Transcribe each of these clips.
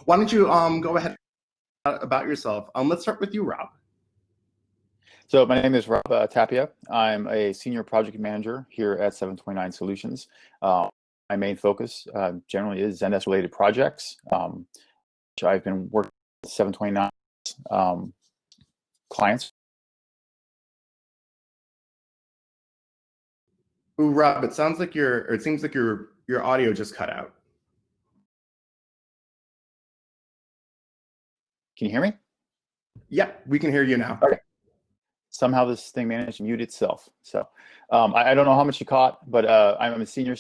Why don't you go ahead about yourself? Let's start with you, Rob. So my name is Rob Tapia. I'm a senior project manager here at 729 Solutions. My main focus generally is Zendesk related projects, which I've been working with 729 clients. Ooh, Rob, it seems like your audio just cut out. Can you hear me? Yep, we can hear you now. Okay. Somehow this thing managed to mute itself. So I don't know how much you caught, but I'm a senior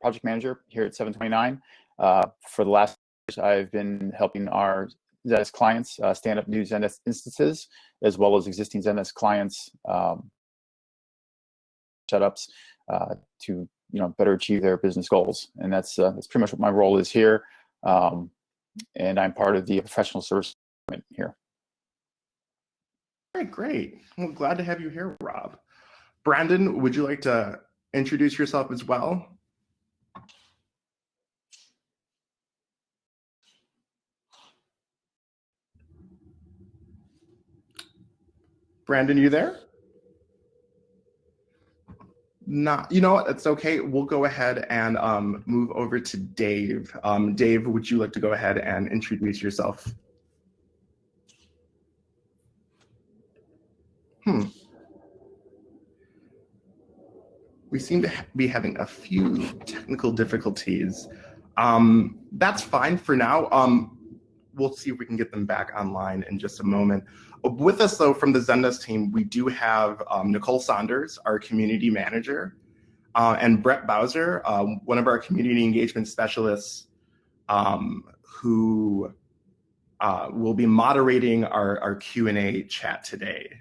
project manager here at 729. For the last years, I've been helping our Zendesk clients stand up new Zendesk instances, as well as existing Zendesk clients setups to better achieve their business goals. And that's pretty much what my role is here. And I'm part of the professional service department here. All right, great. Well, glad to have you here, Rob. Brandon, would you like to introduce yourself as well? Brandon, you there? Not, you know what? It's okay. We'll go ahead and move over to Dave. Dave, would you like to go ahead and introduce yourself? We seem to be having a few technical difficulties. That's fine for now. We'll see if we can get them back online in just a moment. With us, though, from the Zendesk team, we do have Nicole Saunders, our community manager, and Brett Bowser, one of our community engagement specialists, who will be moderating our Q&A chat today.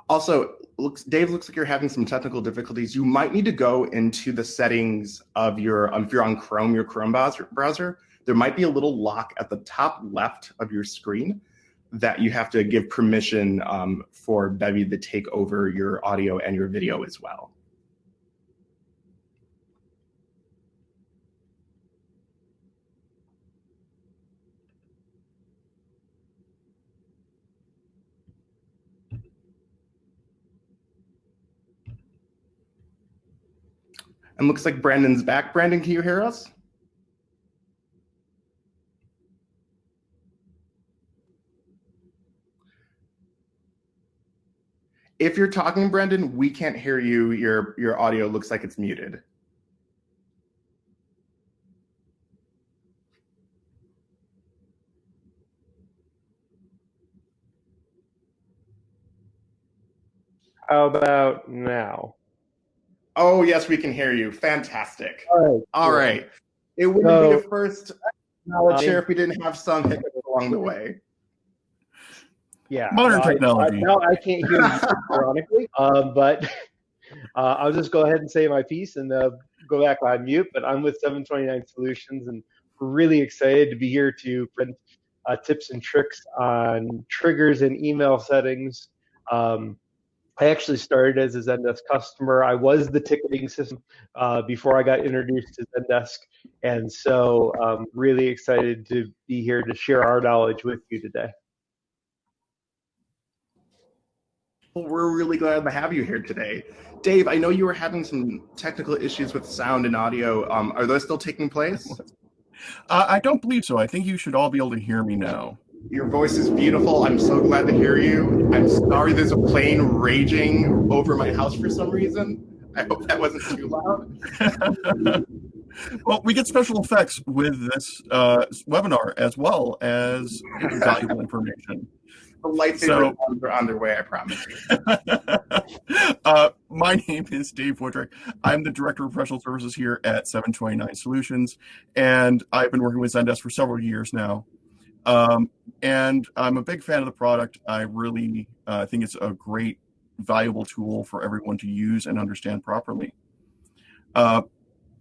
Also, Dave, looks like you're having some technical difficulties. You might need to go into the settings of if you're on Chrome, your Chrome browser, there might be a little lock at the top left of your screen that you have to give permission for Bevy to take over your audio and your video as well. And looks like Brandon's back. Brandon, can you hear us? If you're talking, Brandon, we can't hear you. Your audio looks like it's muted. How about now? Oh, yes, we can hear you. Fantastic. All right. It wouldn't be a first share if we didn't have some hiccups along the way. Yeah. Modern technology. Now I can't hear you, ironically, but I'll just go ahead and say my piece and go back on mute. But I'm with 729 Solutions, and we're really excited to be here to print tips and tricks on triggers and email settings. I actually started as a Zendesk customer. I was the ticketing system before I got introduced to Zendesk. And so I'm really excited to be here to share our knowledge with you today. Well, we're really glad to have you here today. Dave, I know you were having some technical issues with sound and audio. Are those still taking place? I don't believe so. I think you should all be able to hear me now. Your voice is beautiful. I'm so glad to hear you. I'm sorry there's a plane raging over my house for some reason. I hope that wasn't too loud. Well, we get special effects with this webinar as well as valuable information. The lightsaber are on their way, I promise you. My name is Dave Woodrick. I'm the Director of Professional Services here at 729 Solutions, and I've been working with Zendesk for several years now. And I'm a big fan of the product. I really think it's a great, valuable tool for everyone to use and understand properly.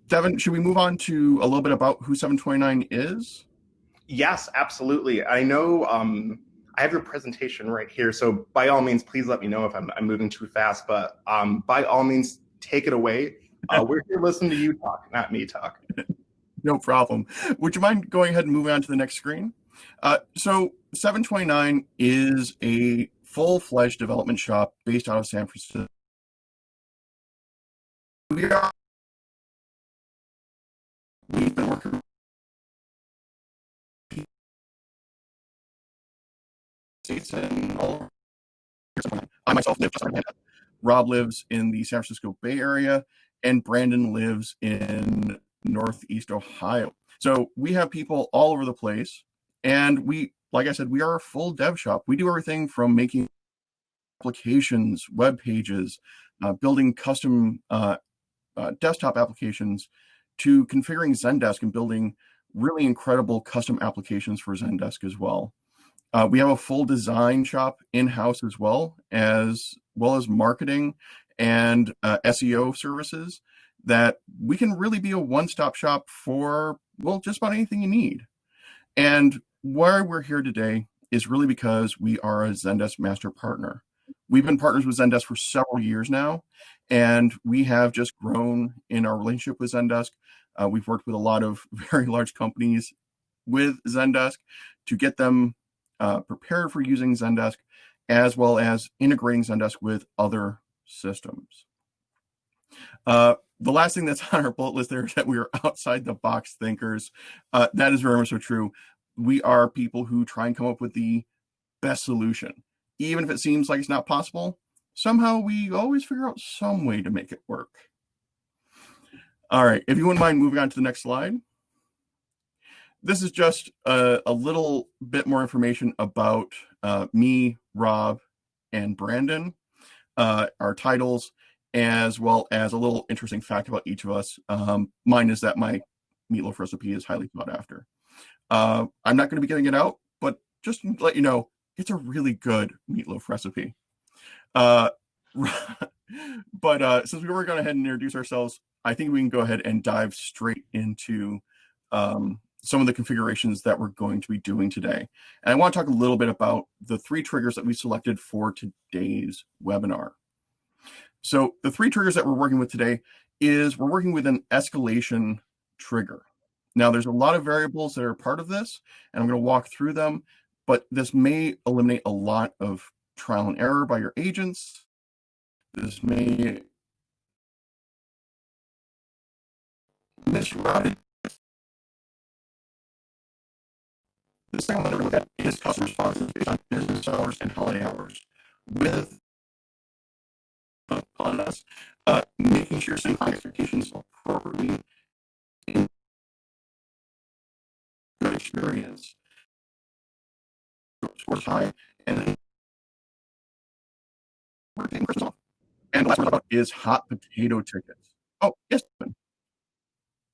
Devin, should we move on to a little bit about who 729 is? Yes, absolutely. I know I have your presentation right here. So by all means, please let me know if I'm moving too fast. But by all means, take it away. We're here listening to you talk, not me talk. No problem. Would you mind going ahead and moving on to the next screen? So 729 is a full-fledged development shop based out of San Francisco. We've been working. And all I myself live just in Atlanta. Rob lives in the San Francisco Bay Area, and Brandon lives in Northeast Ohio. So we have people all over the place, and we, like I said, we are a full dev shop. We do everything from making applications, web pages, building custom desktop applications, to configuring Zendesk and building really incredible custom applications for Zendesk as well. We have a full design shop in-house as well as marketing and SEO services, that we can really be a one-stop shop for, well, just about anything you need. And why we're here today is really because we are a Zendesk master partner. We've been partners with Zendesk for several years now, and we have just grown in our relationship with Zendesk. We've worked with a lot of very large companies with Zendesk to get them prepared for using Zendesk, as well as integrating Zendesk with other systems. The last thing that's on our bullet list there is that we are outside the box thinkers. That is very much so true. We are people who try and come up with the best solution. Even if it seems like it's not possible, somehow we always figure out some way to make it work. All right, if you wouldn't mind moving on to the next slide. This is just a little bit more information about me, Rob, and Brandon, our titles, as well as a little interesting fact about each of us. Mine is that my meatloaf recipe is highly sought after. I'm not going to be getting it out, but just to let you know, it's a really good meatloaf recipe. But since we were going ahead and introduce ourselves, I think we can go ahead and dive straight into some of the configurations that we're going to be doing today. And I want to talk a little bit about the 3 triggers that we selected for today's webinar. So the 3 triggers that we're working with today is we're working with an escalation trigger. Now, there's a lot of variables that are part of this, and I'm going to walk through them, but this may eliminate a lot of trial and error by your agents. This may misroute. The second one that we're looking at is customer responses based on business hours and holiday hours, with on us making sure setting high expectations appropriately in good experience. Scores high, and then we're taking Christmas off. And the last one about is hot potato tickets. Oh, yes.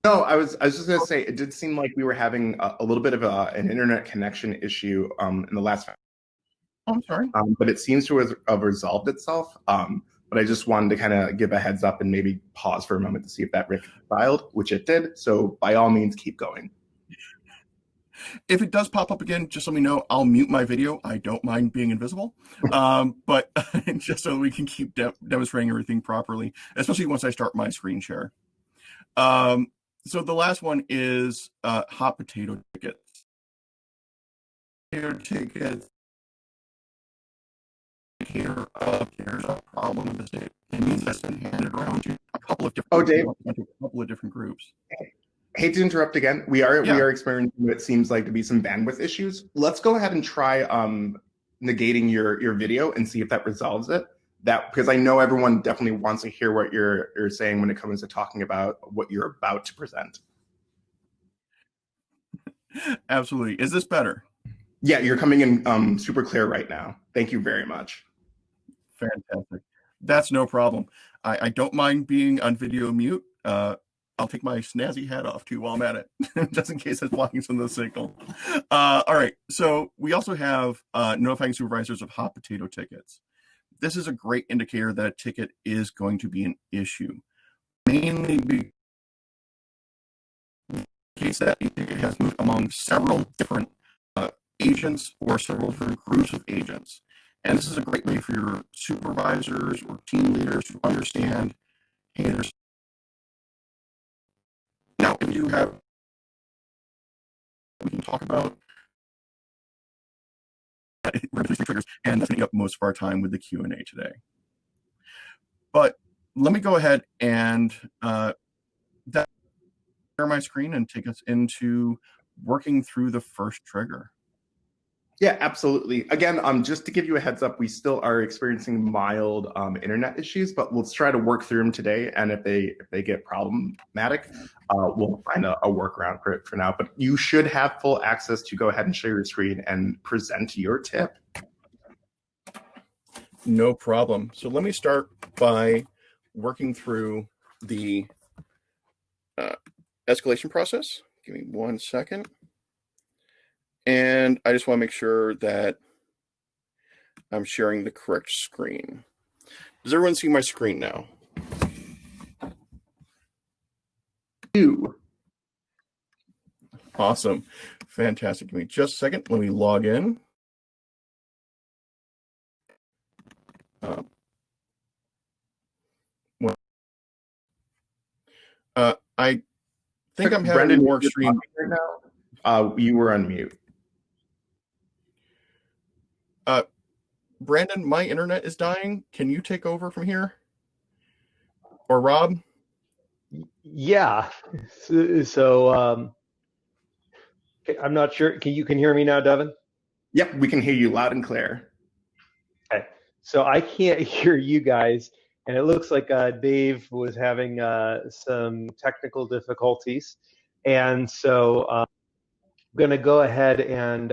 No, I was just going to say, it did seem like we were having a little bit of an internet connection issue in the last. Oh, I'm sorry. But it seems to have resolved itself. But I just wanted to kind of give a heads up and maybe pause for a moment to see if that reconciled, which it did. So by all means, keep going. If it does pop up again, just let me know. I'll mute my video. I don't mind being invisible, but just so we can keep demonstrating everything properly, especially once I start my screen share. So the last one is hot potato tickets. Potato tickets. Here, there's a problem with this. It means that's been handed around to a couple of different. Oh, Dave. A couple of different groups. Hate to interrupt again. We are experiencing what seems like to be some bandwidth issues. Let's go ahead and try negating your video and see if that resolves it. That, because I know everyone definitely wants to hear what you're saying when it comes to talking about what you're about to present. Absolutely. Is this better? Yeah, you're coming in super clear right now. Thank you very much. Fantastic. That's no problem. I don't mind being on video mute. I'll take my snazzy hat off too while I'm at it, just in case it's blocking some of the signal. All right. So we also have notifying supervisors of hot potato tickets. This is a great indicator that a ticket is going to be an issue, mainly because in case that a ticket has moved among several different agents or several different groups of agents. And this is a great way for your supervisors or team leaders to understand, hey, there's now if you have, we can talk about regulatory triggers, and that's going to up most of our time with the Q&A today. But let me go ahead and share my screen and take us into working through the first trigger. Yeah, absolutely. Again, just to give you a heads up, we still are experiencing mild internet issues, but let's try to work through them today. And if they get problematic, we'll find a workaround for it for now. But you should have full access to go ahead and share your screen and present your tip. No problem. So let me start by working through the escalation process. Give me 1 second. And I just want to make sure that I'm sharing the correct screen. Does everyone see my screen now? Awesome. Fantastic. Give me just a second. Let me log in. I think I'm having Brendan, more extreme. Right now, you were on mute. Brandon, my internet is dying. Can you take over from here? Or Rob? Yeah. So I'm not sure. Can you hear me now, Devin? Yep, we can hear you loud and clear. Okay. So I can't hear you guys, and it looks like Dave was having some technical difficulties, and so I'm going to go ahead and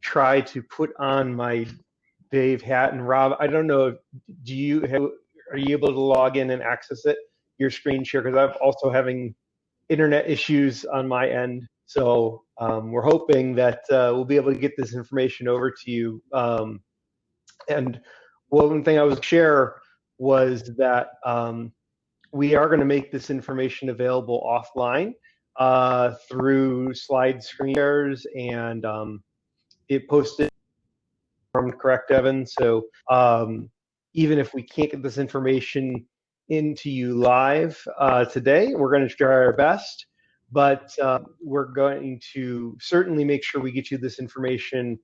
try to put on my Dave hat. And Rob, I don't know, are you able to log in and access it, your screen share? Because I'm also having internet issues on my end. So we're hoping that we'll be able to get this information over to you. And one thing I was share was that we are going to make this information available offline through slide screen shares, and it posted correct, Evan. So even if we can't get this information into you live today, we're going to try our best, but we're going to certainly make sure we get you this information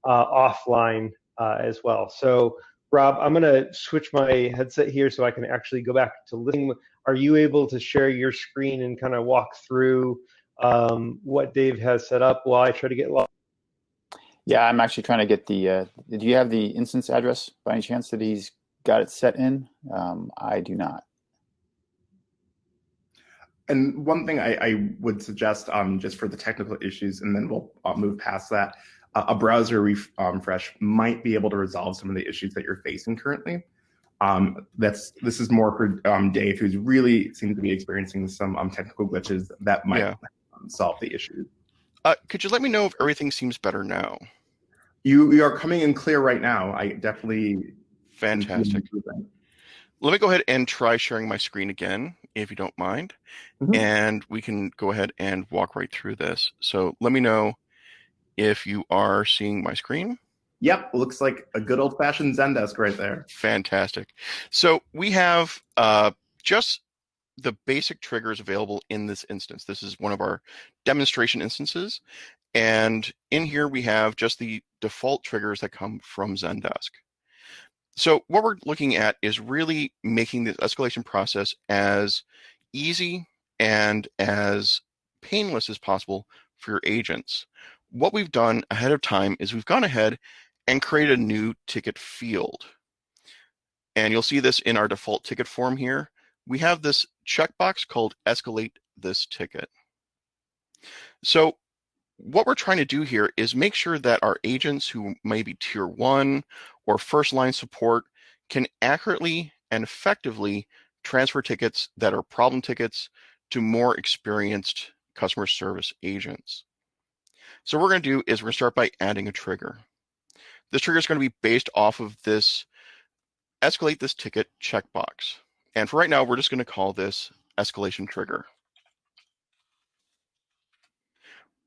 offline as well. So Rob, I'm going to switch my headset here so I can actually go back to listening. Are you able to share your screen and kind of walk through what Dave has set up while I try to get logged? Yeah, I'm actually trying to get the, do you have the instance address by any chance that he's got it set in? I do not. And one thing I would suggest, just for the technical issues, and then we'll move past that, a browser refresh might be able to resolve some of the issues that you're facing currently. This is more for Dave, who's really seems to be experiencing some technical glitches that might solve the issue. Could you let me know if everything seems better now? You are coming in clear right now. I definitely. Fantastic. Let me go ahead and try sharing my screen again, if you don't mind. Mm-hmm. And we can go ahead and walk right through this. So let me know if you are seeing my screen. Yep, looks like a good old-fashioned Zendesk right there. Fantastic. So we have just the basic triggers available in this instance. This is one of our demonstration instances. And in here, we have just the default triggers that come from Zendesk. So what we're looking at is really making this escalation process as easy and as painless as possible for your agents. What we've done ahead of time is we've gone ahead and created a new ticket field. And you'll see this in our default ticket form here. We have this checkbox called Escalate this ticket. So what we're trying to do here is make sure that our agents who may be tier 1 or first line support can accurately and effectively transfer tickets that are problem tickets to more experienced customer service agents. So what we're going to do is we're going to start by adding a trigger. This trigger is going to be based off of this escalate this ticket checkbox. And for right now, we're just going to call this Escalation Trigger.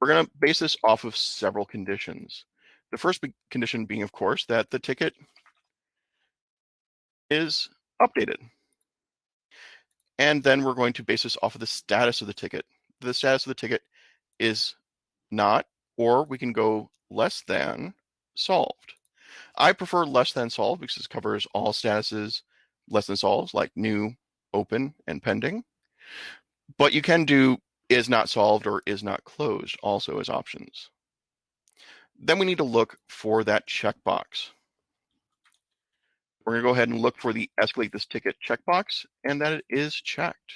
We're going to base this off of several conditions. The first condition being, of course, that the ticket is updated. And then we're going to base this off of the status of the ticket. The status of the ticket is not, or we can go less than solved. I prefer less than solved because it covers all statuses less than solved, like new, open, and pending. But you can do is not solved or is not closed also as options. Then we need to look for that checkbox. We're going to go ahead and look for the escalate this ticket checkbox and that it is checked.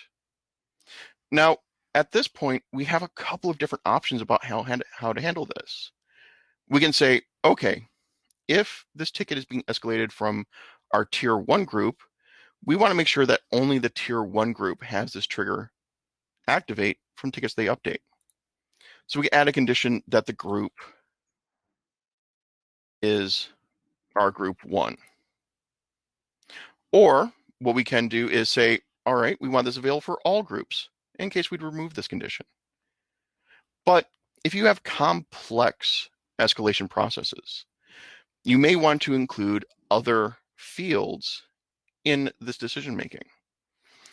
Now, at this point, we have a couple of different options about how to handle this. We can say, okay, if this ticket is being escalated from our tier 1 group, we want to make sure that only the tier 1 group has this trigger activate from tickets they update. So we add a condition that the group is our group 1. Or what we can do is say, all right, we want this available for all groups in case we'd remove this condition. But if you have complex escalation processes, you may want to include other fields in this decision making.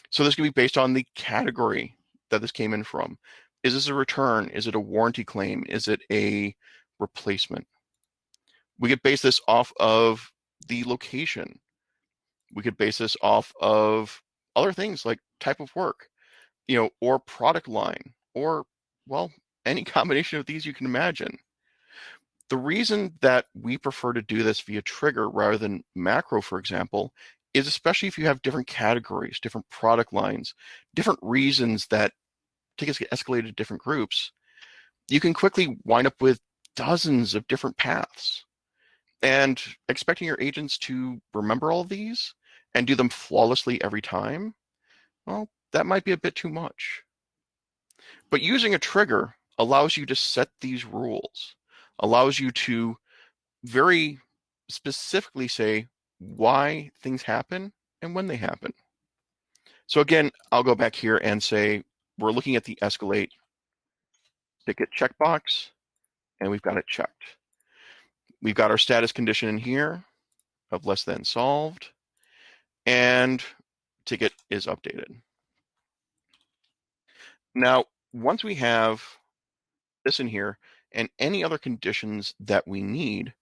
So this can be based on the category that this came in from. Is this a return? Is it a warranty claim? Is it a replacement? We could base this off of the location. We could base this off of other things like type of work, or product line, or, well, any combination of these you can imagine. The reason that we prefer to do this via trigger rather than macro, for example, is especially if you have different categories, different product lines, different reasons that tickets get escalated to different groups, you can quickly wind up with dozens of different paths. And expecting your agents to remember all of these and do them flawlessly every time, well, that might be a bit too much. But using a trigger allows you to set these rules, allows you to very specifically say why things happen and when they happen. So again, I'll go back here and say we're looking at the escalate ticket checkbox, and we've got it checked. We've got our status condition in here of less than solved, and ticket is updated. Now, once we have this in here and any other conditions that we need,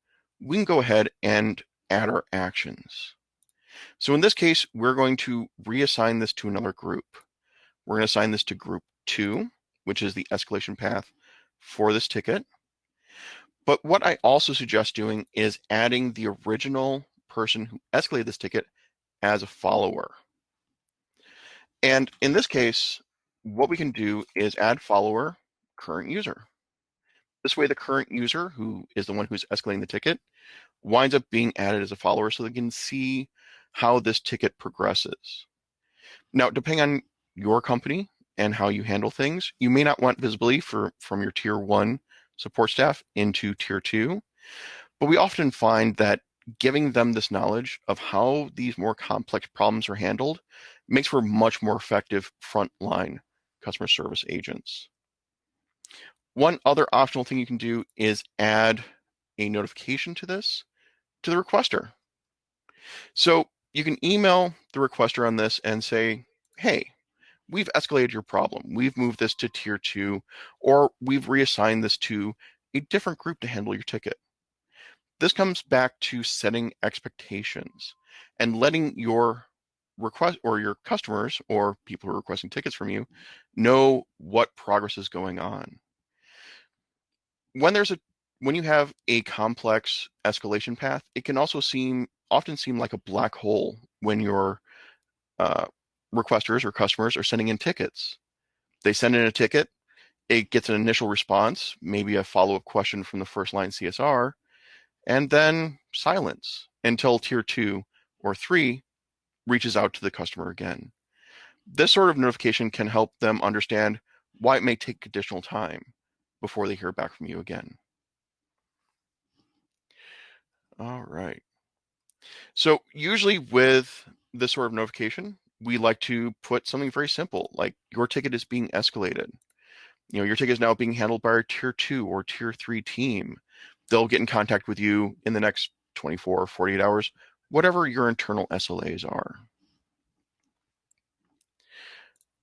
we can go ahead and add our actions. So in this case, we're going to reassign this to another group. We're going to assign this to group 2, which is the escalation path for this ticket. But what I also suggest doing is adding the original person who escalated this ticket as a follower. And in this case, what we can do is add follower current user. This way, the current user, who is the one who's escalating the ticket, winds up being added as a follower so they can see how this ticket progresses. Now, depending on your company and how you handle things, you may not want visibility from your tier 1 support staff into tier 2, but we often find that giving them this knowledge of how these more complex problems are handled makes for much more effective frontline customer service agents. One other optional thing you can do is add a notification to this to the requester. So you can email the requester on this and say, hey, we've escalated your problem. We've moved this to tier 2, or we've reassigned this to a different group to handle your ticket. This comes back to setting expectations and letting your request or your customers or people who are requesting tickets from you know what progress is going on. When you have a complex escalation path, it can also often seem like a black hole when your requesters or customers are sending in tickets. They send in a ticket, it gets an initial response, maybe a follow-up question from the first line CSR, and then silence until tier 2 or 3 reaches out to the customer again. This sort of notification can help them understand why it may take additional time before they hear back from you again. All right. So usually with this sort of notification, we like to put something very simple, like your ticket is being escalated. your ticket is now being handled by our tier 2 or tier 3 team. They'll get in contact with you in the next 24 or 48 hours, whatever your internal SLAs are.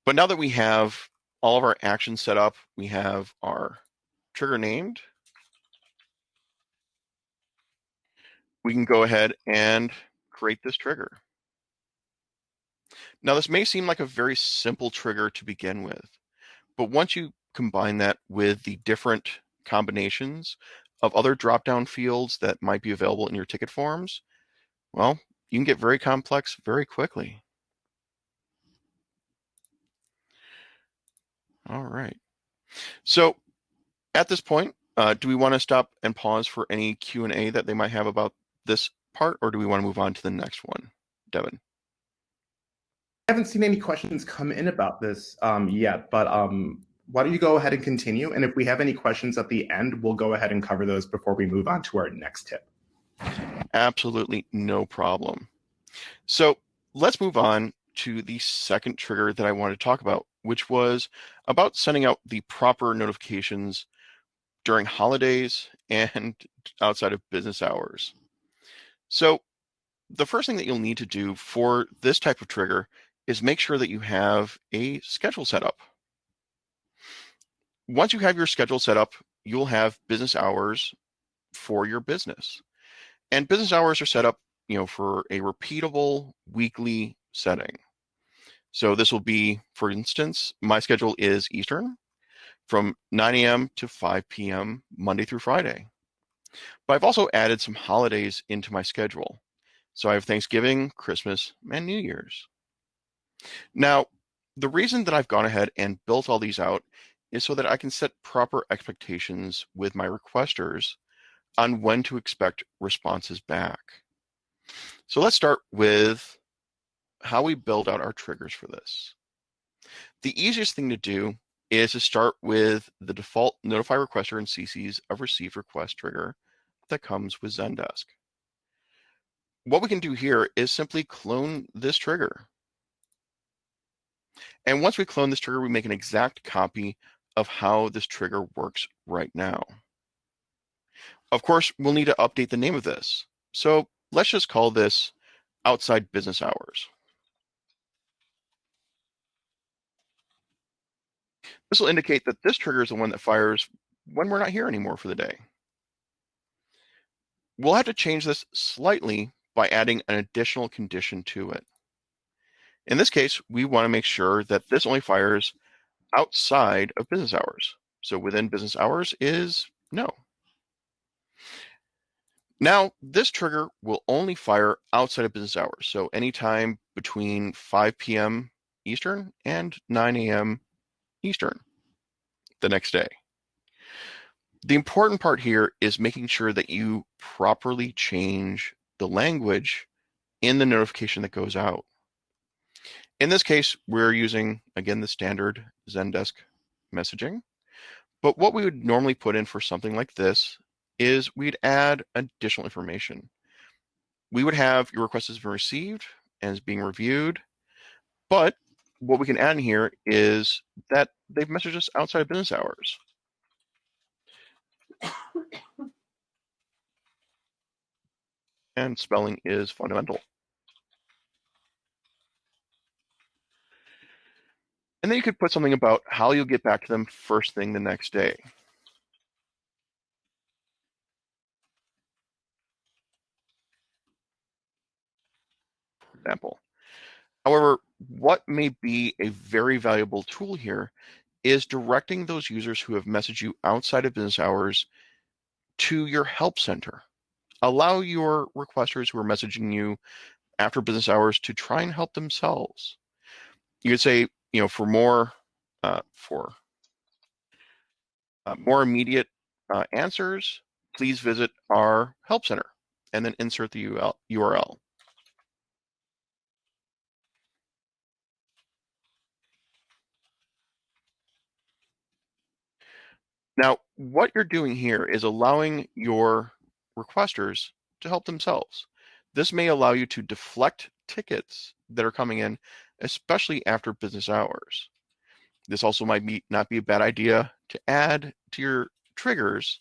But now that we have all of our actions set up, we have our trigger named, we can go ahead and create this trigger. Now, this may seem like a very simple trigger to begin with, but once you combine that with the different combinations of other drop-down fields that might be available in your ticket forms, well, you can get very complex very quickly. All right. So at this point, do we want to stop and pause for any Q&A that they might have about this part, or do we want to move on to the next one, Devin? I haven't seen any questions come in about this yet, but why don't you go ahead and continue? And if we have any questions at the end, we'll go ahead and cover those before we move on to our next tip. Absolutely no problem. So let's move on to the second trigger that I wanted to talk about, which was about sending out the proper notifications during holidays and outside of business hours. So the first thing that you'll need to do for this type of trigger is make sure that you have a schedule set up. Once you have your schedule set up, you'll have business hours for your business. And business hours are set up, for a repeatable weekly setting. So this will be, for instance, my schedule is Eastern from 9 a.m. to 5 p.m. Monday through Friday. But I've also added some holidays into my schedule. So I have Thanksgiving, Christmas, and New Year's. Now, the reason that I've gone ahead and built all these out is so that I can set proper expectations with my requesters on when to expect responses back. So let's start with how we build out our triggers for this. The easiest thing to do is to start with the default notify requester and CCs of received request trigger that comes with Zendesk. What we can do here is simply clone this trigger. And once we clone this trigger, we make an exact copy of how this trigger works right now. Of course, we'll need to update the name of this. So let's just call this outside business hours. This will indicate that this trigger is the one that fires when we're not here anymore for the day. We'll have to change this slightly by adding an additional condition to it. In this case, we want to make sure that this only fires outside of business hours. So within business hours is no. Now, this trigger will only fire outside of business hours. So anytime between 5 p.m. Eastern and 9 a.m. Eastern the next day. The important part here is making sure that you properly change the language in the notification that goes out. In this case, we're using, again, the standard Zendesk messaging. But what we would normally put in for something like this is we'd add additional information. We would have your request has been received and is being reviewed. But what we can add in here is that they've messaged us outside of business hours. And spelling is fundamental. And then you could put something about how you'll get back to them first thing the next day. For example. However, what may be a very valuable tool here is directing those users who have messaged you outside of business hours to your help center. Allow your requesters who are messaging you after business hours to try and help themselves. You could say, for more more immediate answers, please visit our help center, and then insert the URL. Now, what you're doing here is allowing your requesters to help themselves. This may allow you to deflect tickets that are coming in, especially after business hours. This also might not be a bad idea to add to your triggers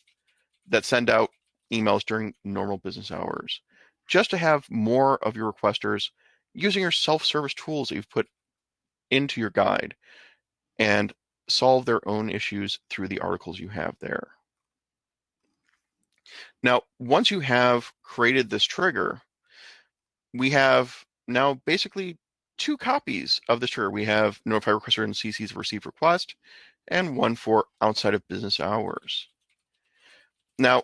that send out emails during normal business hours, just to have more of your requesters using your self-service tools that you've put into your guide and solve their own issues through the articles you have there. Now, once you have created this trigger, we have now basically two copies of this trigger. We have notify requester and CC's received request, and one for outside of business hours. Now,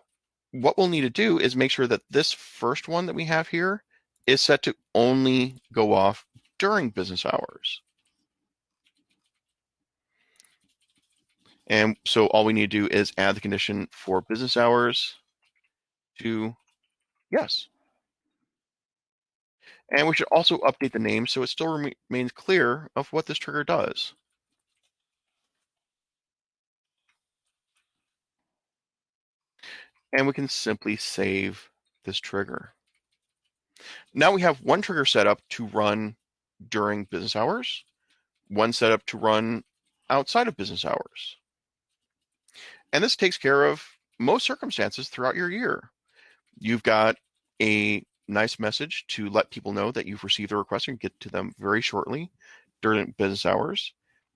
what we'll need to do is make sure that this first one that we have here is set to only go off during business hours. And so all we need to do is add the condition for business hours to yes. And we should also update the name so it still remains clear of what this trigger does. And we can simply save this trigger. Now we have one trigger set up to run during business hours, one set up to run outside of business hours. And this takes care of most circumstances throughout your year. You've got a nice message to let people know that you've received the request and get to them very shortly during business hours.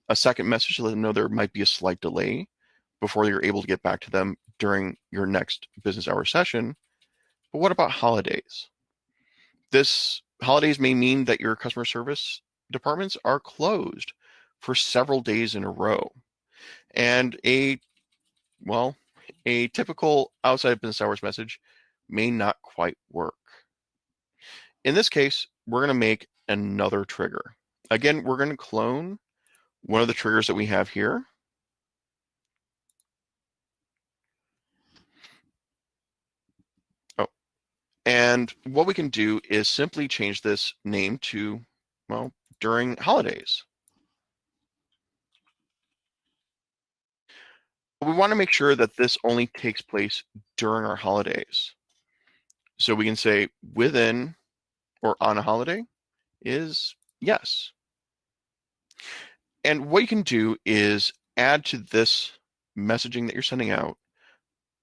A second message to let them know there might be a slight delay before you're able to get back to them during your next business hour session. But what about holidays? Holidays may mean that your customer service departments are closed for several days in a row. And a typical outside business hours message may not quite work. In this case, we're going to make another trigger. Again, we're going to clone one of the triggers that we have here. And what we can do is simply change this name to, during holidays. We want to make sure that this only takes place during our holidays. So we can say within or on a holiday is yes. And what you can do is add to this messaging that you're sending out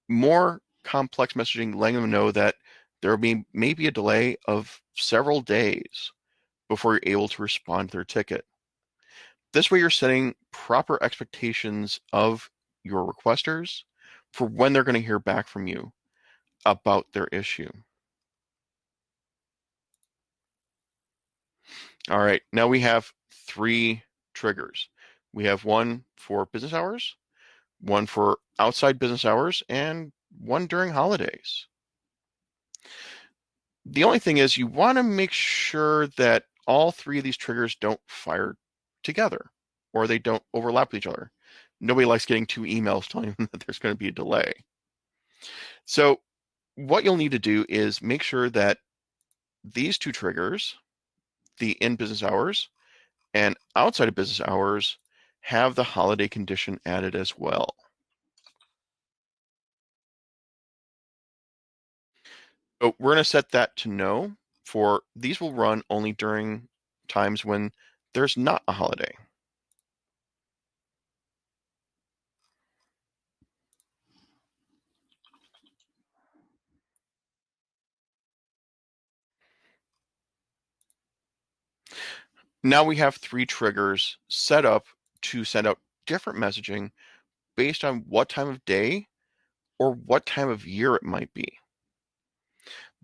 more complex messaging, letting them know that there will be maybe a delay of several days before you're able to respond to their ticket. This way you're setting proper expectations of your requesters for when they're going to hear back from you about their issue. All right, now we have 3 triggers. We have one for business hours, one for outside business hours, and one during holidays. The only thing is you want to make sure that all 3 of these triggers don't fire together or they don't overlap with each other. Nobody likes getting 2 emails telling them that there's going to be a delay. So what you'll need to do is make sure that these 2 triggers, the in business hours and outside of business hours, have the holiday condition added as well. So we're going to set that to no for these will run only during times when there's not a holiday. Now we have 3 triggers set up to send out different messaging based on what time of day or what time of year it might be.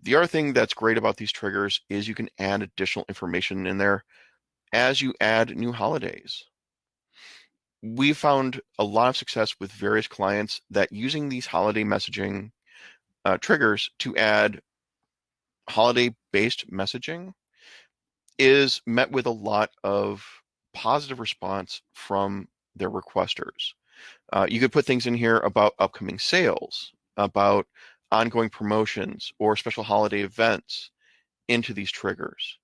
The other thing that's great about these triggers is you can add additional information in there as you add new holidays. We found a lot of success with various clients that using these holiday messaging triggers to add holiday-based messaging is met with a lot of positive response from their requesters. You could put things in here about upcoming sales, about ongoing promotions or special holiday events into these triggers.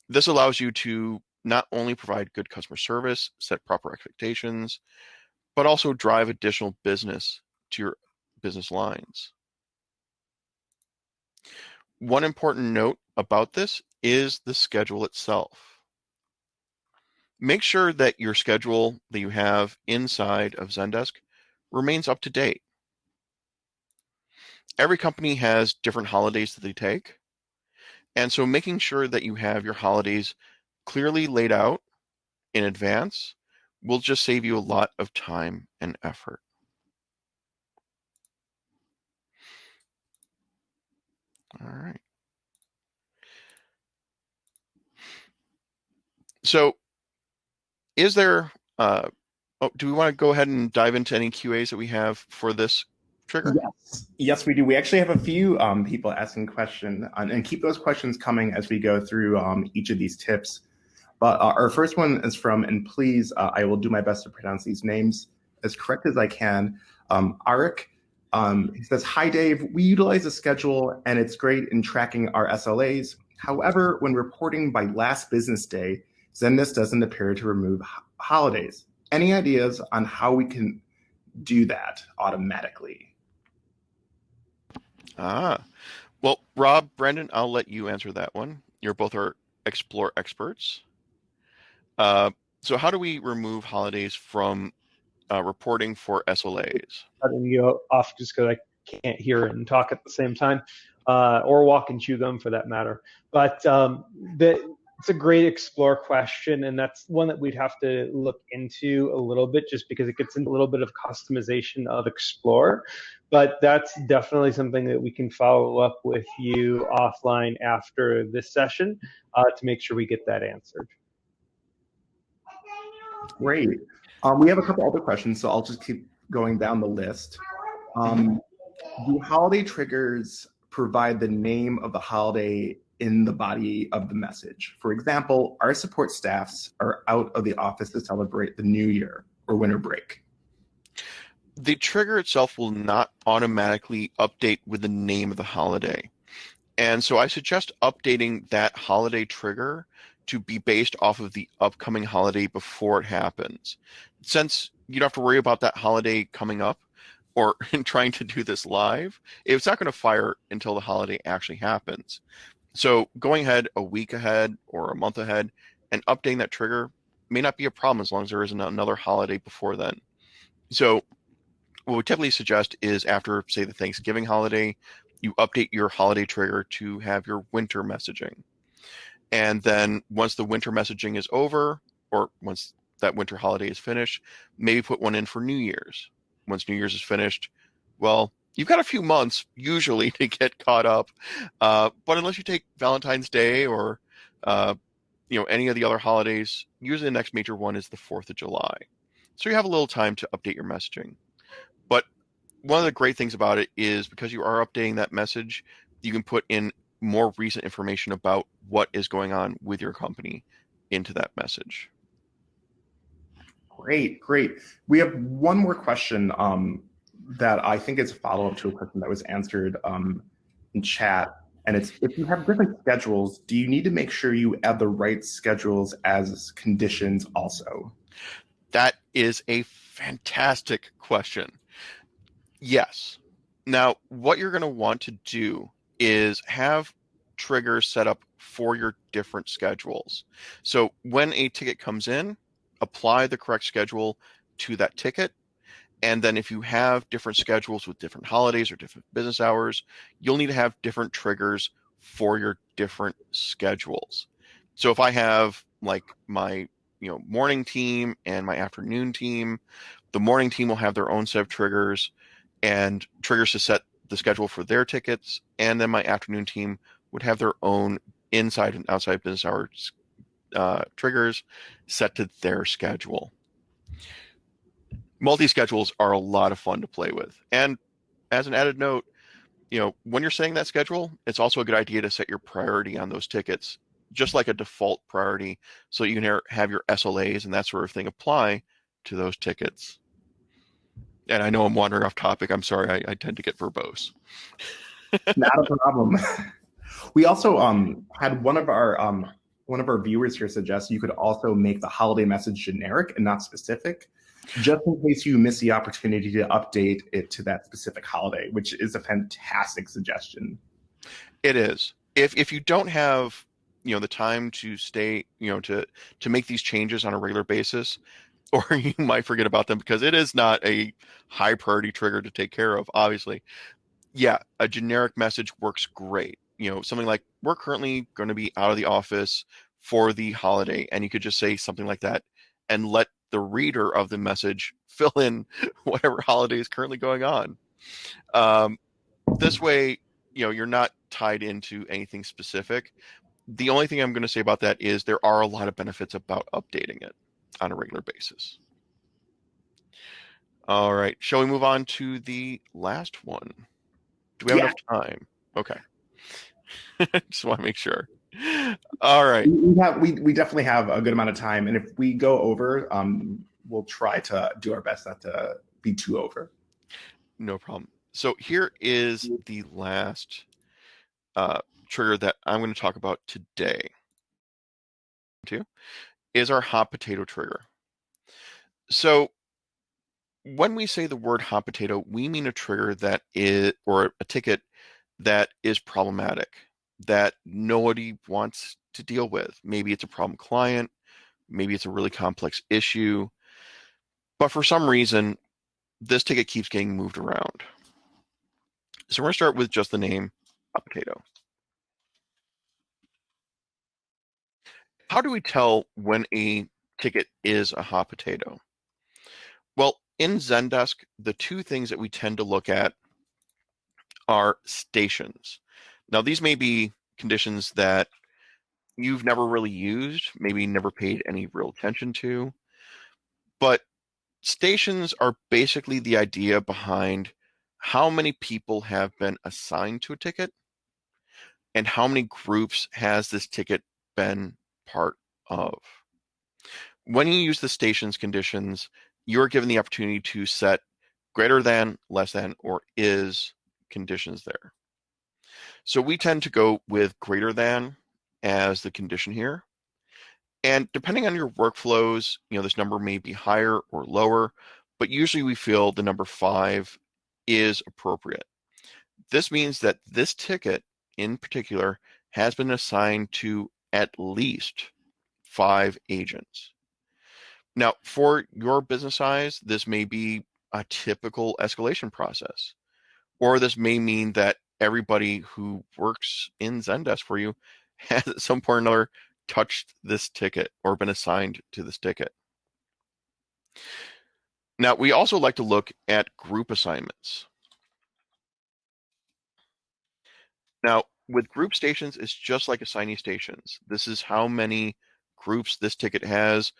This allows you to not only provide good customer service, set proper expectations, but also drive additional business to your business lines. One important note about this is the schedule itself. Make sure that your schedule that you have inside of Zendesk remains up to date. Every company has different holidays that they take. And so making sure that you have your holidays clearly laid out in advance will just save you a lot of time and effort. All right. So is there, do we want to go ahead and dive into any QAs that we have for this trigger? Yes, we do. We actually have a few people asking questions, and keep those questions coming as we go through each of these tips. But our first one is from, and please, I will do my best to pronounce these names as correct as I can. Arik, he says, "Hi, Dave. We utilize a schedule, and it's great in tracking our SLAs. However, when reporting by last business day, Zendesk doesn't appear to remove holidays. Any ideas on how we can do that automatically?" Well, Rob, Brendan, I'll let you answer that one. You're both our Explore experts. So how do we remove holidays from reporting for SLAs? Cutting you off just because I can't hear and talk at the same time, or walk and chew gum for that matter. But it's a great Explore question, and that's one that we'd have to look into a little bit just because it gets into a little bit of customization of Explore. But that's definitely something that we can follow up with you offline after this session to make sure we get that answered. Great. We have a couple other questions, so I'll just keep going down the list. Do holiday triggers provide the name of the holiday in the body of the message? For example, our support staffs are out of the office to celebrate the new year or winter break. The trigger itself will not automatically update with the name of the holiday. And so I suggest updating that holiday trigger to be based off of the upcoming holiday before it happens. Since you don't have to worry about that holiday coming up or trying to do this live, it's not going to fire until the holiday actually happens. So going ahead a week ahead or a month ahead and updating that trigger may not be a problem as long as there isn't another holiday before then. So what we typically suggest is after, say, the Thanksgiving holiday, you update your holiday trigger to have your winter messaging. And then once the winter messaging is over, or once that winter holiday is finished, maybe put one in for New Year's. Once New Year's is finished, well, you've got a few months usually to get caught up. But unless you take Valentine's Day or any of the other holidays, usually the next major one is the 4th of July. So you have a little time to update your messaging. But one of the great things about it is because you are updating that message, you can put in more recent information about what is going on with your company into that message. Great. We have one more question that I think is a follow-up to a question that was answered in chat. And it's, if you have different schedules, do you need to make sure you add the right schedules as conditions also? That is a fantastic question. Yes. Now, what you're going to want to do is have triggers set up for your different schedules. So when a ticket comes in, apply the correct schedule to that ticket. And then if you have different schedules with different holidays or different business hours, you'll need to have different triggers for your different schedules. So if I have like my morning team and my afternoon team, the morning team will have their own set of triggers and triggers to set the schedule for their tickets, and then my afternoon team would have their own inside and outside business hours triggers set to their schedule. Multi-schedules are a lot of fun to play with. And as an added note, when you're setting that schedule, it's also a good idea to set your priority on those tickets, just like a default priority, so you can have your SLAs and that sort of thing apply to those tickets. And I know I'm wandering off topic. I'm sorry. I tend to get verbose. Not a problem. We also had one of our viewers here suggest you could also make the holiday message generic and not specific, just in case you miss the opportunity to update it to that specific holiday, which is a fantastic suggestion. It is. If you don't have the time to stay to make these changes on a regular basis, or you might forget about them because it is not a high priority trigger to take care of, obviously. Yeah, a generic message works great. Something like, we're currently going to be out of the office for the holiday. And you could just say something like that and let the reader of the message fill in whatever holiday is currently going on. This way, you're not tied into anything specific. The only thing I'm going to say about that is there are a lot of benefits about updating it on a regular basis. All right. Shall we move on to the last one? Do we have enough time? Okay. Just want to make sure. All right. We definitely have a good amount of time, and if we go over, we'll try to do our best not to be too over. No problem. So here is the last trigger that I'm going to talk about today. Is our hot potato trigger. So when we say the word hot potato, we mean a trigger that is, or a ticket that is problematic, that nobody wants to deal with. Maybe it's a problem client, maybe it's a really complex issue, but for some reason, this ticket keeps getting moved around. So we're going to start with just the name hot potato. How do we tell when a ticket is a hot potato? Well, in Zendesk, the two things that we tend to look at are stations. Now, these may be conditions that you've never really used, maybe never paid any real attention to, but stations are basically the idea behind how many people have been assigned to a ticket and how many groups has this ticket been part of. When you use the stations conditions, you're given the opportunity to set greater than, less than, or is conditions there. So we tend to go with greater than as the condition here. And depending on your workflows, this number may be higher or lower, but usually we feel the number 5 is appropriate. This means that this ticket in particular has been assigned to at least 5 agents. Now, for your business size, this may be a typical escalation process, or this may mean that everybody who works in Zendesk for you has at some point or another touched this ticket or been assigned to this ticket. Now, we also like to look at group assignments. Now, with group stations, it's just like assignee stations. This is how many groups this ticket has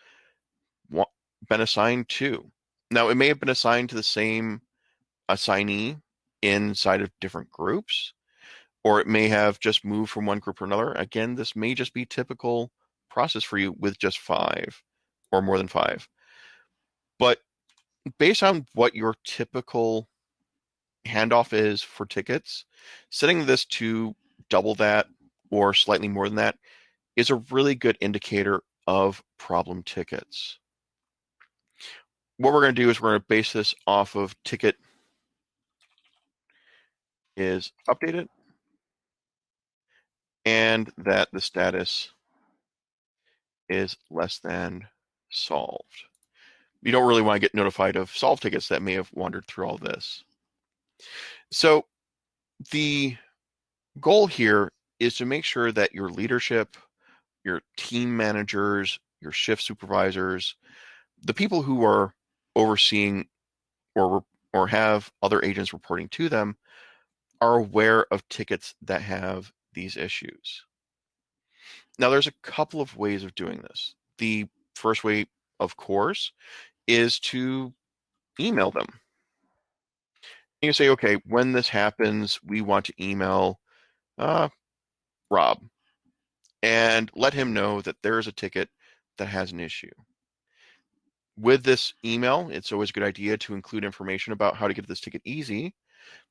been assigned to. Now, it may have been assigned to the same assignee inside of different groups, or it may have just moved from one group to another. Again, this may just be typical process for you with just 5 or more than 5. But based on what your typical handoff is for tickets, setting this to double that or slightly more than that is a really good indicator of problem tickets. What we're going to do is we're going to base this off of ticket is updated and that the status is less than solved. You don't really want to get notified of solved tickets that may have wandered through all this. So the goal here is to make sure that your leadership, your team managers, your shift supervisors, the people who are overseeing or have other agents reporting to them are aware of tickets that have these issues. Now, there's a couple of ways of doing this. The first way, of course, is to email them. You say, okay, when this happens, we want to email Rob and let him know that there is a ticket that has an issue. With this email, it's always a good idea to include information about how to get this ticket easy.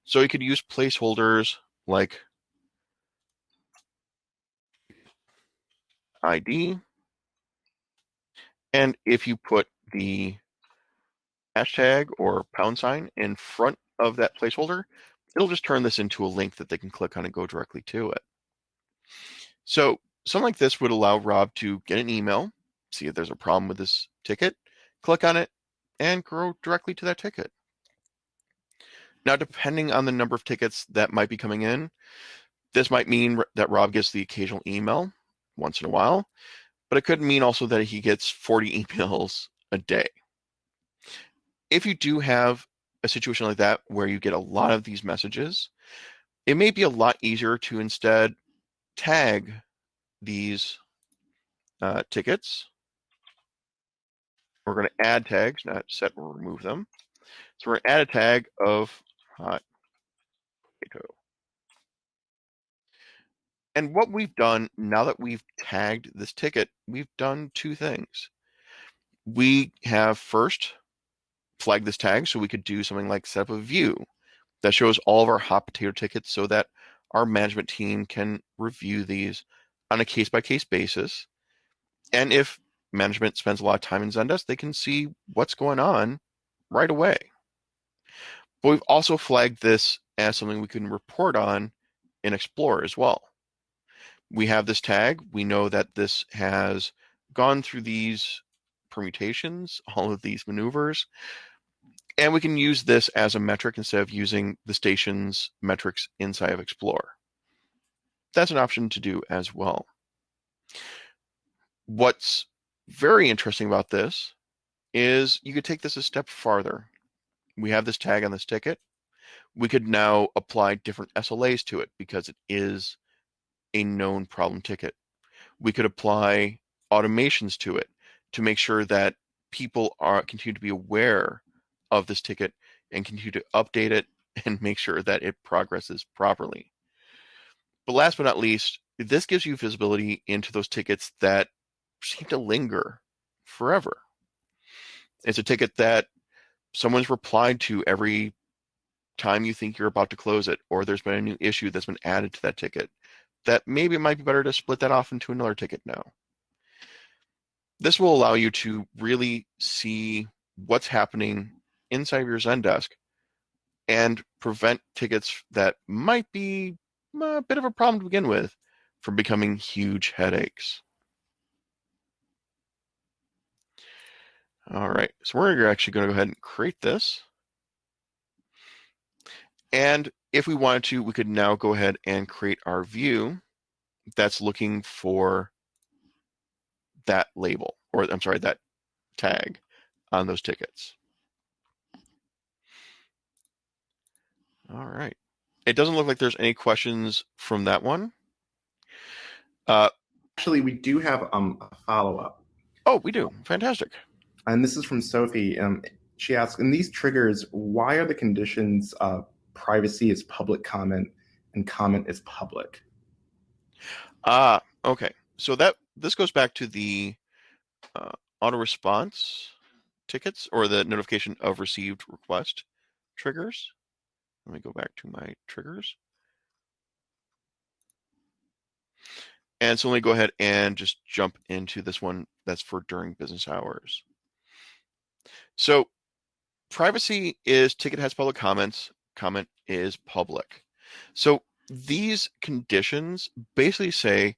So you could use placeholders like ID. And if you put the hashtag or # in front of that placeholder, it'll just turn this into a link that they can click on and go directly to it. So something like this would allow Rob to get an email, see if there's a problem with this ticket, click on it, and go directly to that ticket. Now, depending on the number of tickets that might be coming in, this might mean that Rob gets the occasional email once in a while, but it could mean also that he gets 40 emails a day. If you do have a situation like that where you get a lot of these messages, it may be a lot easier to instead tag these tickets. We're going to add tags, not set or remove them. So we're going to add a tag of hot potato. And what we've done, now that we've tagged this ticket, we've done two things. We have first flagged this tag so we could do something like set up a view that shows all of our hot potato tickets so that our management team can review these on a case-by-case basis. And if management spends a lot of time in Zendesk, they can see what's going on right away. But we've also flagged this as something we can report on in Explorer as well. We have this tag. We know that this has gone through these permutations, all of these maneuvers, and we can use this as a metric instead of using the station's metrics inside of Explorer. That's an option to do as well. What's very interesting about this is you could take this a step farther. We have this tag on this ticket. We could now apply different SLAs to it because it is a known problem ticket. We could apply automations to it to make sure that people continue to be aware of this ticket and continue to update it and make sure that it progresses properly. But last but not least, this gives you visibility into those tickets that seem to linger forever. It's a ticket that someone's replied to every time you think you're about to close it, or there's been a new issue that's been added to that ticket, that maybe it might be better to split that off into another ticket now. This will allow you to really see what's happening inside of your Zendesk and prevent tickets that might be a bit of a problem to begin with from becoming huge headaches. All right, so we're actually going to go ahead and create this. And if we wanted to, we could now go ahead and create our view that's looking for that label, or I'm sorry, that tag on those tickets. All right. It doesn't look like there's any questions from that one. Actually, we do have a follow-up. Oh, we do. Fantastic. And this is from Sophie. She asks, in these triggers, why are the conditions privacy is public comment and comment is public? Okay. So this goes back to the auto response tickets or the notification of received request triggers. Let me go back to my triggers. And so let me go ahead and just jump into this one that's for during business hours. So privacy is ticket has public comments, comment is public. So these conditions basically say,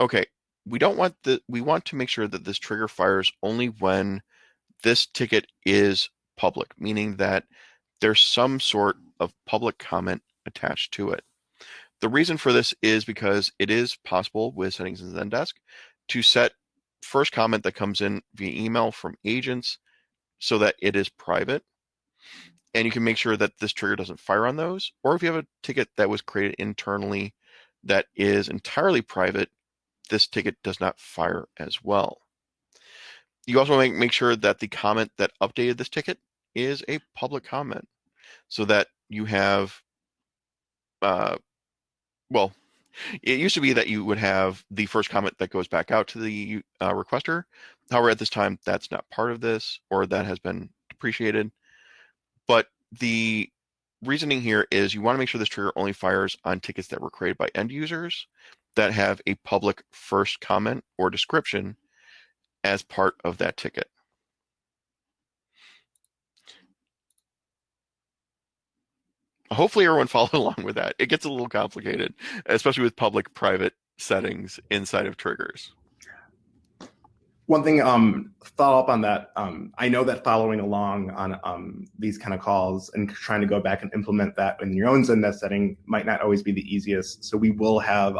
okay, we want to make sure that this trigger fires only when this ticket is public, meaning that there's some sort of public comment attached to it. The reason for this is because it is possible with settings in Zendesk to set first comment that comes in via email from agents so that it is private. And you can make sure that this trigger doesn't fire on those. Or if you have a ticket that was created internally that is entirely private, this ticket does not fire as well. You also want to make sure that the comment that updated this ticket is a public comment so that you have, well, it used to be that you would have the first comment that goes back out to the requester. However, at this time, that's not part of this, or that has been depreciated. But the reasoning here is you want to make sure this trigger only fires on tickets that were created by end users that have a public first comment or description as part of that ticket. Hopefully everyone followed along with that. It gets a little complicated, especially with public-private settings inside of triggers. One thing, follow up on that. I know that following along on these kind of calls and trying to go back and implement that in your own Zendesk setting might not always be the easiest. So we will have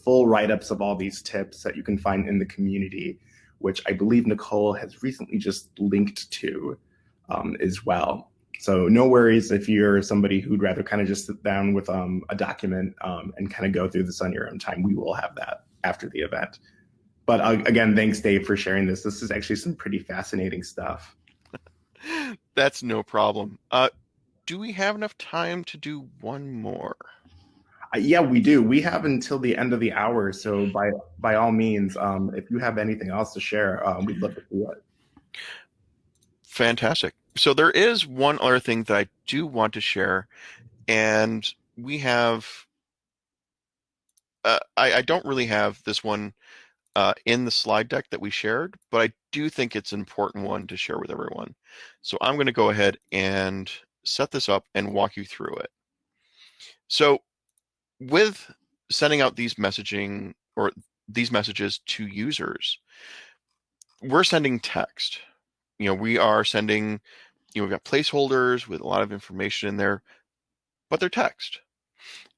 full write-ups of all these tips that you can find in the community, which I believe Nicole has recently just linked to as well. So no worries if you're somebody who'd rather kind of just sit down with a document and kind of go through this on your own time. We will have that after the event. But again, thanks, Dave, for sharing this. This is actually some pretty fascinating stuff. That's no problem. Do we have enough time to do one more? Yeah, we do. We have until the end of the hour. So by all means, if you have anything else to share, we'd love to do it. Fantastic. So there is one other thing that I do want to share, and we have. I don't really have this one in the slide deck that we shared, but I do think it's an important one to share with everyone. So I'm going to go ahead and set this up and walk you through it. So with sending out these messaging or these messages to users, we're sending text. We are sending, we've got placeholders with a lot of information in there, but they're text.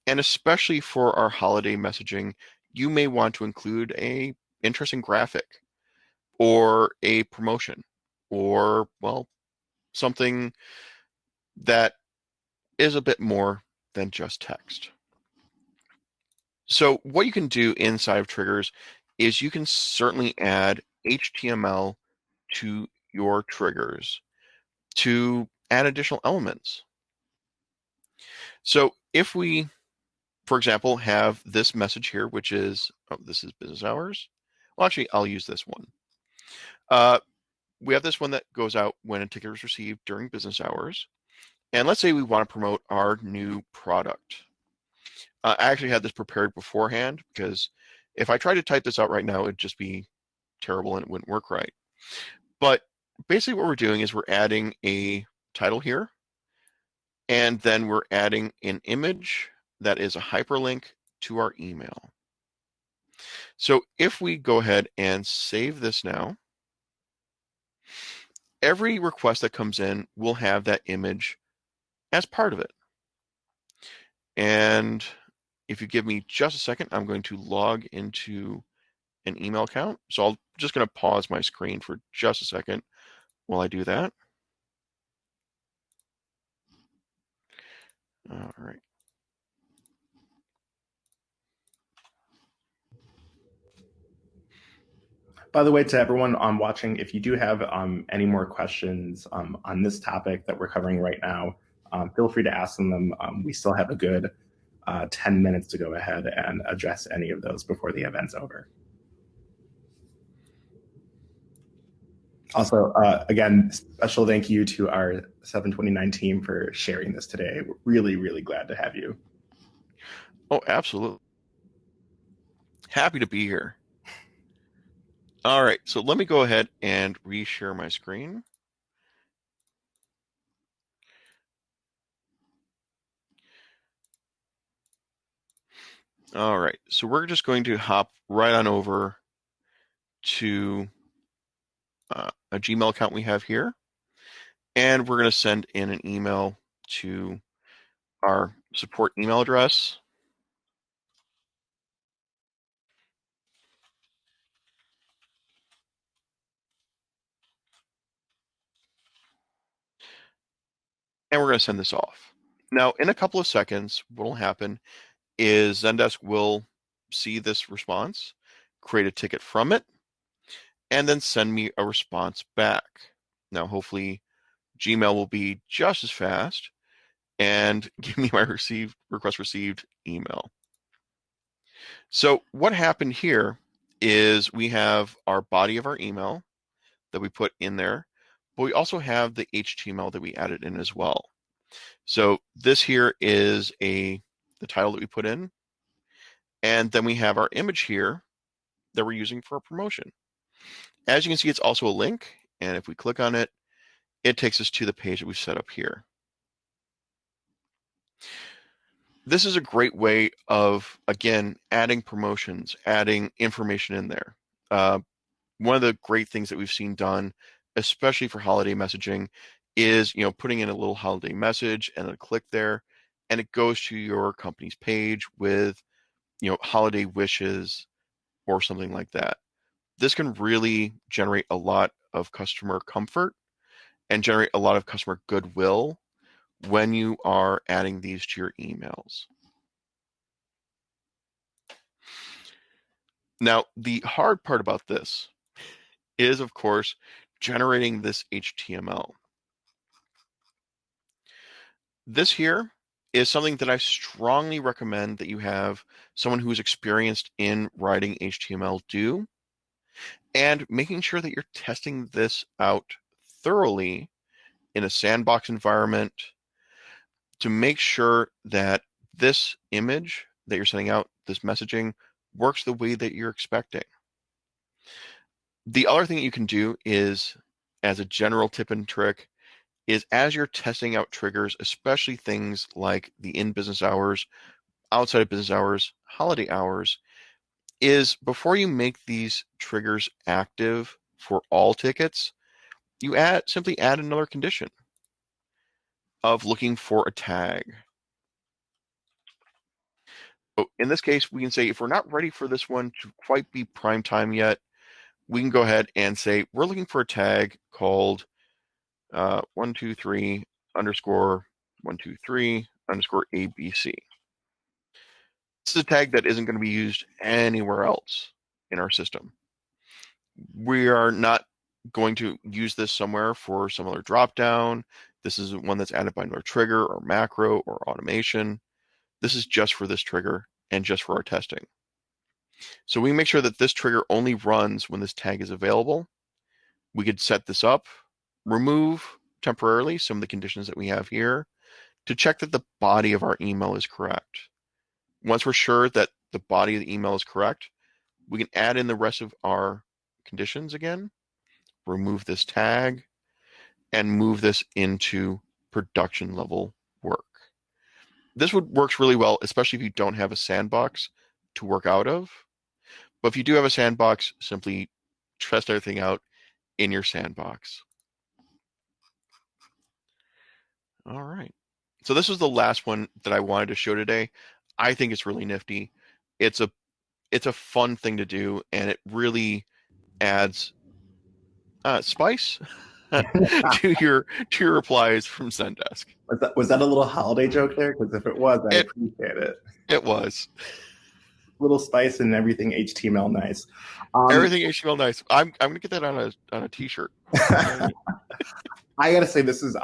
And especially for our holiday messaging, you may want to include a interesting graphic or a promotion or, well, something that is a bit more than just text. So what you can do inside of triggers is you can certainly add HTML to your triggers to add additional elements. So if we, for example, have this message here, which is, this is business hours. Well, actually, I'll use this one. We have this one that goes out when a ticket is received during business hours. And let's say we want to promote our new product. I actually had this prepared beforehand because if I tried to type this out right now, it'd just be terrible and it wouldn't work right. But basically what we're doing is we're adding a title here, and then we're adding an image that is a hyperlink to our email. So if we go ahead and save this now, every request that comes in will have that image as part of it. And if you give me just a second, I'm going to log into an email account. So I'm just going to pause my screen for just a second while I do that. All right. By the way, to everyone watching, if you do have any more questions on this topic that we're covering right now, feel free to ask them. We still have a good 10 minutes to go ahead and address any of those before the event's over. Also, again, special thank you to our 729 team for sharing this today. We're really, really glad to have you. Oh, absolutely. Happy to be here. All right, so let me go ahead and reshare my screen. All right, so we're just going to hop right on over to a Gmail account we have here, and we're going to send in an email to our support email address. And we're going to send this off. Now, in a couple of seconds, what will happen is Zendesk will see this response, create a ticket from it, and then send me a response back. Now, hopefully, Gmail will be just as fast and give me my request received email. So what happened here is we have our body of our email that we put in there, but we also have the HTML that we added in as well. So this here is the title that we put in, and then we have our image here that we're using for a promotion. As you can see, it's also a link, and if we click on it, it takes us to the page that we've set up here. This is a great way of, again, adding promotions, adding information in there. one of the great things that we've seen done, especially for holiday messaging, is putting in a little holiday message and a click there, and it goes to your company's page with holiday wishes or something like that. This can really generate a lot of customer comfort and generate a lot of customer goodwill when you are adding these to your emails. Now, the hard part about this is, of course, generating this HTML. This here is something that I strongly recommend that you have someone who's experienced in writing HTML do, and making sure that you're testing this out thoroughly in a sandbox environment to make sure that this image that you're sending out, this messaging, works the way that you're expecting. The other thing that you can do is, as a general tip and trick, is as you're testing out triggers, especially things like the in business hours, outside of business hours, holiday hours, is before you make these triggers active for all tickets, you simply add another condition of looking for a tag. So in this case, we can say if we're not ready for this one to quite be prime time yet, we can go ahead and say we're looking for a tag called 123 underscore 123 underscore ABC. This is a tag that isn't going to be used anywhere else in our system. We are not going to use this somewhere for some other dropdown. This is one that's added by another trigger or macro or automation. This is just for this trigger and just for our testing. So we make sure that this trigger only runs when this tag is available. We could set this up, remove temporarily some of the conditions that we have here to check that the body of our email is correct. Once we're sure that the body of the email is correct, we can add in the rest of our conditions again, remove this tag, and move this into production level work. This works really well, especially if you don't have a sandbox to work out of. But if you do have a sandbox, simply test everything out in your sandbox. All right. So this was the last one that I wanted to show today. I think it's really nifty. It's a fun thing to do, and it really adds spice to your replies from Zendesk. Was that a little holiday joke there? Because if it was, I appreciate it. It was. Little spice and everything HTML nice. Everything HTML nice. I'm gonna get that on a t-shirt. I gotta say this is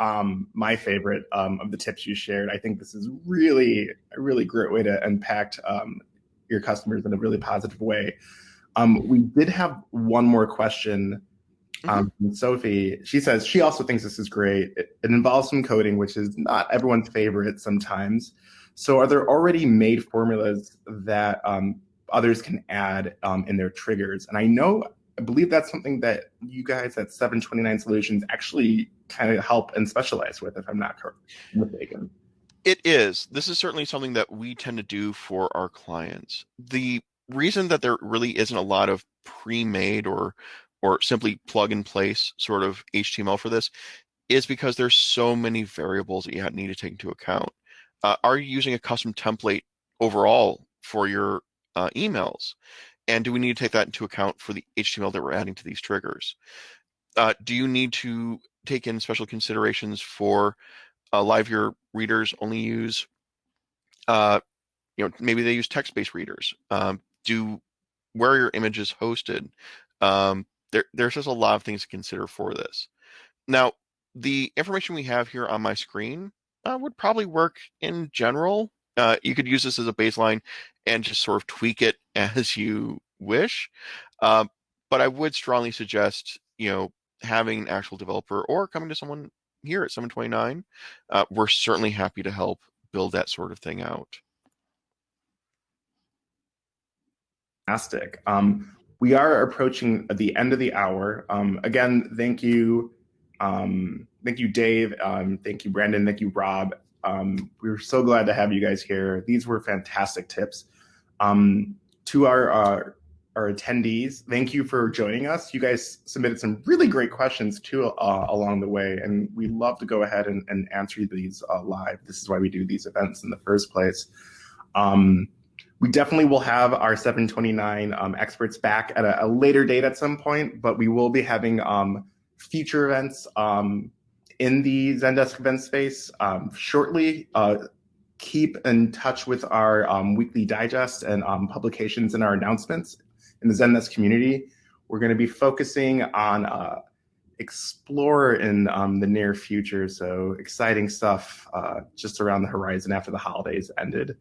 my favorite of the tips you shared. I think this is really a really great way to impact your customers in a really positive way. We did have one more question from Sophie. She says she also thinks this is great. It involves some coding, which is not everyone's favorite sometimes. So are there already made formulas that others can add in their triggers? And I believe that's something that you guys at 729 Solutions actually kind of help and specialize with, if I'm not mistaken. It is. This is certainly something that we tend to do for our clients. The reason that there really isn't a lot of pre-made or simply plug and place sort of HTML for this is because there's so many variables that you need to take into account. Are you using a custom template overall for your emails? And do we need to take that into account for the HTML that we're adding to these triggers? Do you need to take in special considerations for live your readers only use, maybe they use text-based readers. Where are your images hosted? There's just a lot of things to consider for this. Now, the information we have here on my screen would probably work in general. You could use this as a baseline and just sort of tweak it as you wish. But I would strongly suggest, having an actual developer or coming to someone here at 729. We're certainly happy to help build that sort of thing out. Fantastic. We are approaching the end of the hour. Again, thank you. Thank you, Dave. Thank you, Brandon. Thank you, Rob. We're so glad to have you guys here. These were fantastic tips. To our our attendees. Thank you for joining us. You guys submitted some really great questions too along the way, and we love to go ahead and answer these live. This is why we do these events in the first place. We definitely will have our 729 experts back at a later date at some point, but we will be having future events in the Zendesk event space shortly. Keep in touch with our weekly digest and publications and our announcements in the Zendesk community. We're going to be focusing on Explorer in the near future, so exciting stuff just around the horizon after the holidays ended.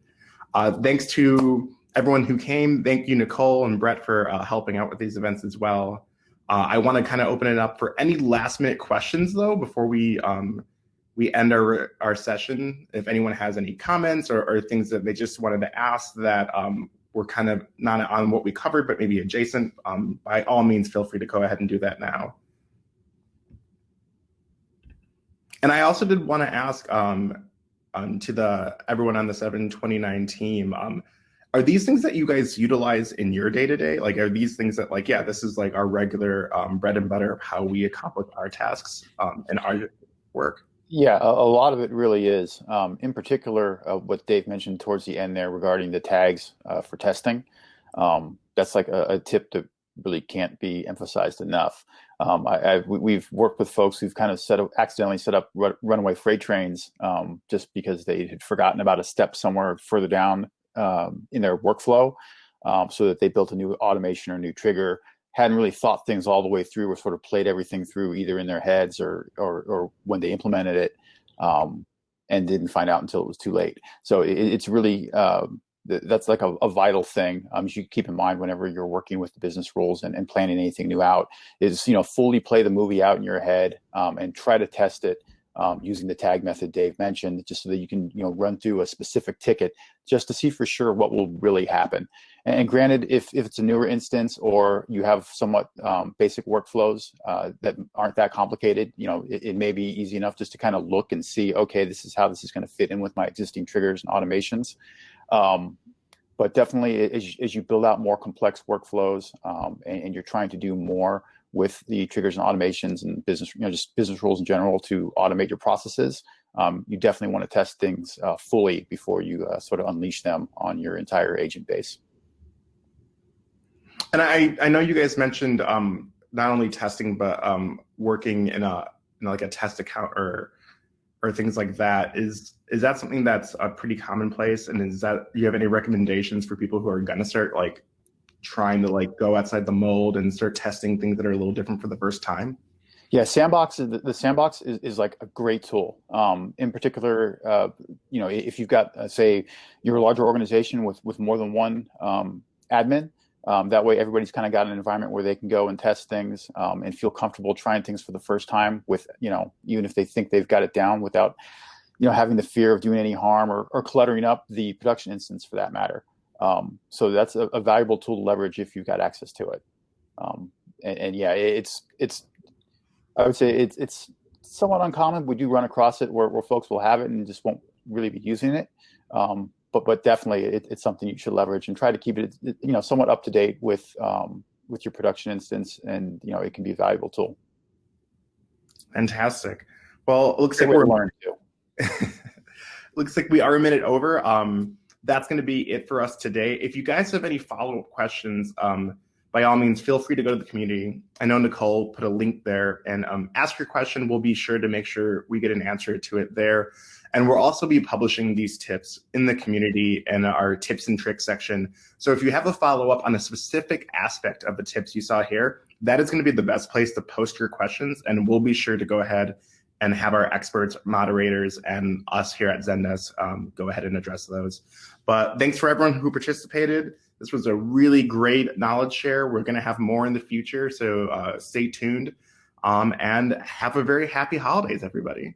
Thanks to everyone who came. Thank you, Nicole and Brett, for helping out with these events as well. I want to kind of open it up for any last minute questions though before we end our session. If anyone has any comments or things that they just wanted to ask that were kind of not on what we covered, but maybe adjacent, by all means, feel free to go ahead and do that now. And I also did want to ask to everyone on the 729 team, are these things that you guys utilize in your day-to-day? Like, are these things that, like, yeah, this is like our regular bread and butter of how we accomplish our tasks and our work? Yeah, a lot of it really is. In particular, what Dave mentioned towards the end there regarding the tags for testing. That's like a tip that really can't be emphasized enough. We've worked with folks who've kind of accidentally set up runaway freight trains just because they had forgotten about a step somewhere further down in their workflow, so that they built a new automation or new trigger, hadn't really thought things all the way through, or sort of played everything through either in their heads or when they implemented it, and didn't find out until it was too late. So it's really that's like a vital thing. You should keep in mind whenever you're working with the business rules and planning anything new out is, fully play the movie out in your head and try to test it using the tag method Dave mentioned, just so that you can, run through a specific ticket just to see for sure what will really happen. And granted, if it's a newer instance or you have somewhat basic workflows that aren't that complicated, it may be easy enough just to kind of look and see, okay, this is how this is going to fit in with my existing triggers and automations. But definitely, as you build out more complex workflows and you're trying to do more with the triggers and automations and business, just business rules in general to automate your processes, you definitely want to test things fully before you sort of unleash them on your entire agent base. And I know you guys mentioned not only testing, but working in like a test account or things like that. Is that something that's pretty commonplace? And do you have any recommendations for people who are going to start like trying to like go outside the mold and start testing things that are a little different for the first time? Yeah, the sandbox is like a great tool. In particular, if you've got, say, you're a larger organization with more than one admin, that way everybody's kind of got an environment where they can go and test things and feel comfortable trying things for the first time with, even if they think they've got it down without, having the fear of doing any harm or cluttering up the production instance for that matter. So that's a valuable tool to leverage if you've got access to it. And yeah, it's I would say it's somewhat uncommon. We do run across it where folks will have it and just won't really be using it. But definitely it's something you should leverage and try to keep it, somewhat up to date with your production instance, and it can be a valuable tool. Fantastic. Well, it looks like looks like we are a minute over. That's going to be it for us today. If you guys have any follow-up questions, by all means, feel free to go to the community. I know Nicole put a link there, and ask your question. We'll be sure to make sure we get an answer to it there. And we'll also be publishing these tips in the community and our tips and tricks section. So if you have a follow-up on a specific aspect of the tips you saw here, that is going to be the best place to post your questions. And we'll be sure to go ahead and have our experts, moderators, and us here at Zendesk go ahead and address those. But thanks for everyone who participated. This was a really great knowledge share. We're going to have more in the future, so stay tuned and have a very happy holidays, everybody.